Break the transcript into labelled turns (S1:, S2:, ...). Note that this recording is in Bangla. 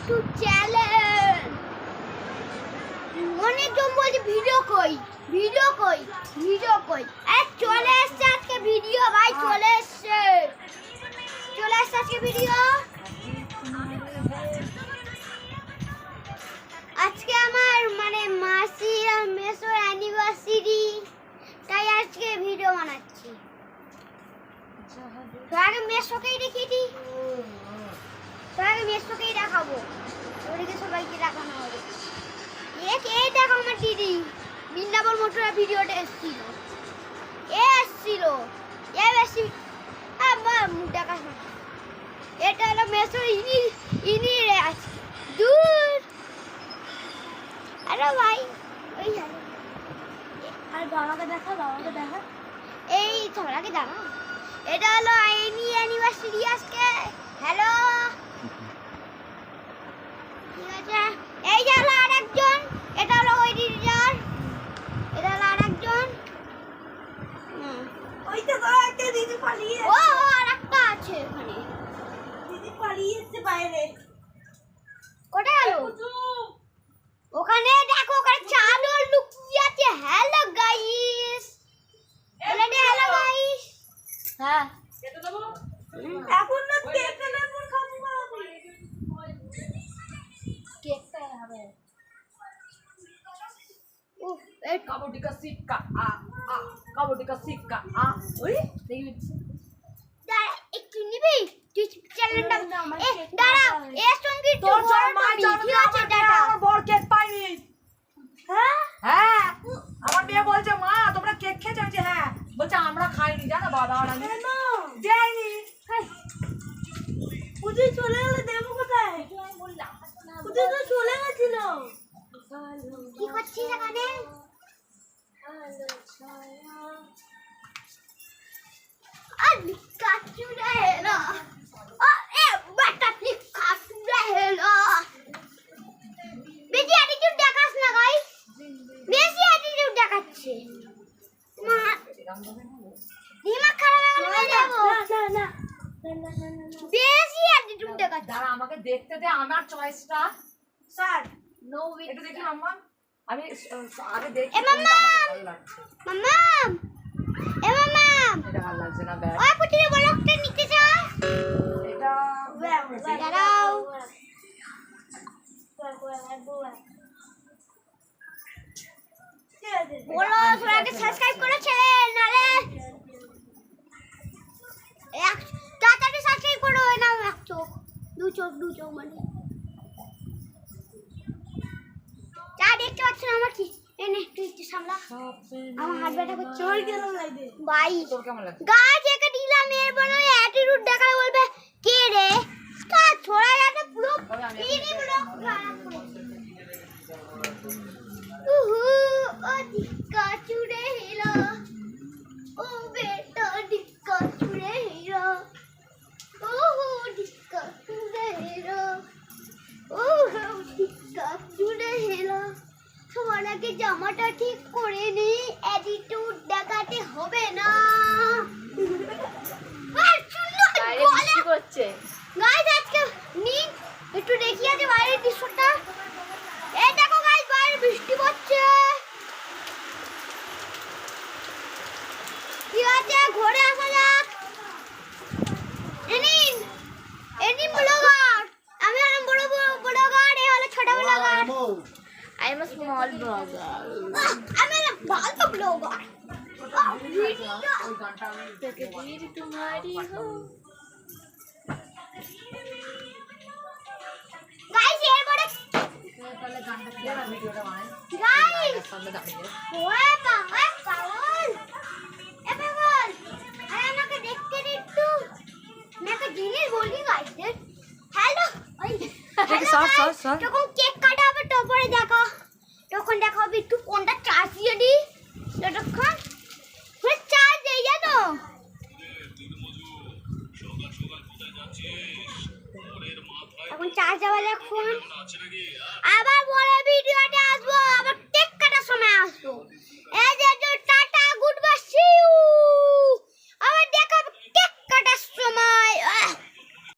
S1: YouTube channel. অনেকজন বলছে ভিডিও কই ভিডিও কই ভিডিও কই। আরে চলে এসছে আজকে ভিডিও ভাই, চলে এসছে আজকে ভিডিও। আজকে আমার মানে মাসি আর মেসোর অ্যানিভার্সারি, তাই আজকে ভিডিও বানাচ্ছি। আগে মেসোকেই দেখিয়ে দিই, আগে মেসোকেই দেখাবো, ওদিকে সবাইকে দেখানো হবে। এই দেখো আমার দিদি বৃন্দাবন মোটরা ভিডিওটা এসেছিল, বেশি মুখ দেখা। এটা হলো মেসো, ইনি আছে দূর। আরে ভাই ওই
S2: আর বাবাকে দেখা
S1: এই ছড়াকে দেখা। এটা হলো আইনি অ্যানিভার্সারি আজকে। হ্যালো, ঠিক আছে। এই যে হলো আরেকজন, এটা হলো ওই দিদির, এটা হলো আরেকজন।
S2: ওই তো একটা দিদি পালিয়ে
S1: ও আরেকটা আছে এখানে,
S2: দিদি পালিয়ে এসেছে বাইরে।
S1: কোথায় গেল? ওখানে দেখো, ওখানে চালু লুকিয়ে আছে। Hello guys, hello guys.
S2: হ্যাঁ এখন না কেকটা না কোন খাবো বাবা, কেকটা হবে।
S1: উফ, এই
S2: কাবুটি কা সিক্কা আ আ কাবুটি কা সিক্কা আ। ওই দেখি
S1: দাঁড়া একটু নিবি তুই চ্যানেলটা। দাঁড়াও, এর সঙ্গে একটু
S2: তোর
S1: বড়
S2: মা
S1: নিবি,
S2: জানো
S1: ঠিক
S2: না
S1: আছে?
S2: আমার
S1: দাঁড়া,
S2: আমার বড় কেক পাইনি। হ্যাঁ আমার মেয়ে বলছে মা তোমরা কেক খেয়েছো? আমি বলছি হ্যাঁ। বলছে আমরা খাইনি জানো বাবা, আর আমি যাইনি। পুজো চলে গেলে দেবো কোথায়? পুজো তো চলে গেছিল।
S1: কি করছিস এখানে? আর কাচুরা হেলো, ও এ বাটা ক্লিক কাচুরা হেলো। বেশি অ্যাটিটিউড দেখাস না গাইস, বেশি অ্যাটিটিউড দেখাচ্ছে। মা দিমাগ খারাপ হয়ে যাবো, বেশি অ্যাটিটিউড দেখাচ্ছে।
S2: দাঁড়া আমাকে দেখতে দে আমার চয়েসটা। স্যার নো ওয়ে, একটু দেখি মাম্মা। আমি আগে দেখি
S1: এ মাম্মা,
S2: ভালো লাগছে।
S1: মাম্মাম, এ মাম্মাম,
S2: এটা ভালো লাগছে না ব্যাগ।
S1: ওই পুটির ব্লগটা নিতে চাও?
S2: এটা
S1: দাঁড়াও, বলো সবাইকে সাবস্ক্রাইব করেছে নালে এক তাড়াতাড়ি সাবস্ক্রাইব করো। না এক চোখ দু চোখ মানে যা দেখতে পাচ্ছ না আমার কি। এনে তুই একটু সামলা, আমার হাত ব্যথা করছে।
S2: চল কেমন লাগবে
S1: ভাই
S2: তোর? কেমন লাগছে?
S1: গাছ একে দিলাম, এরপর ওই অ্যাটিটিউড দেখালে বলবে কে রে কা ছোড়া যাতে পুরো পিনি ব্লগ খারাপ করেছে। উহু ও দিক্কা চুড়ে হেলো, ও বেটা দিক্কা চুড়ে হেলো, ওহো দিক্কা চুড়ে হেলো, ওহো দিক্কা চুড়ে হেলো। সবার আগে জামাটা ঠিক করে নি, অ্যাটিটিউড দেখাতে হবে না। আর শুনো গলা
S2: করছে
S1: গাইস, আজকে নিন একটু দেখিয়ে আছে বাইরের দৃশ্যটা। এই দেখো গাইস, বাইরে বৃষ্টি পড়ছে। ঠিক আছে, ঘরে আসা যাক। এনিন ব্লগার, আমি হলাম বড় ব্লগার, এই হলো ছোট blogger.
S2: I am a small blogger.
S1: আমি হলাম ভালো ব্লগার। গাইস এরপরে গাইস ওয়ে পাগল, এ পাগল, আরে আমাকে দেখতে দে একটু, আমি একটা জিনিস বলি গাইস। হ্যালো ওই
S2: সর।
S1: যখন কেক কাটা হবে তারপরে তখন দেখা হবে একটু ফোনটা চার্জ দিয়ে দিই। ততক্ষণ চার্জ দিয়ে জানো, এখন চার্জ দেওয়া যাক ফোন। আবার বলে ভিডিওটা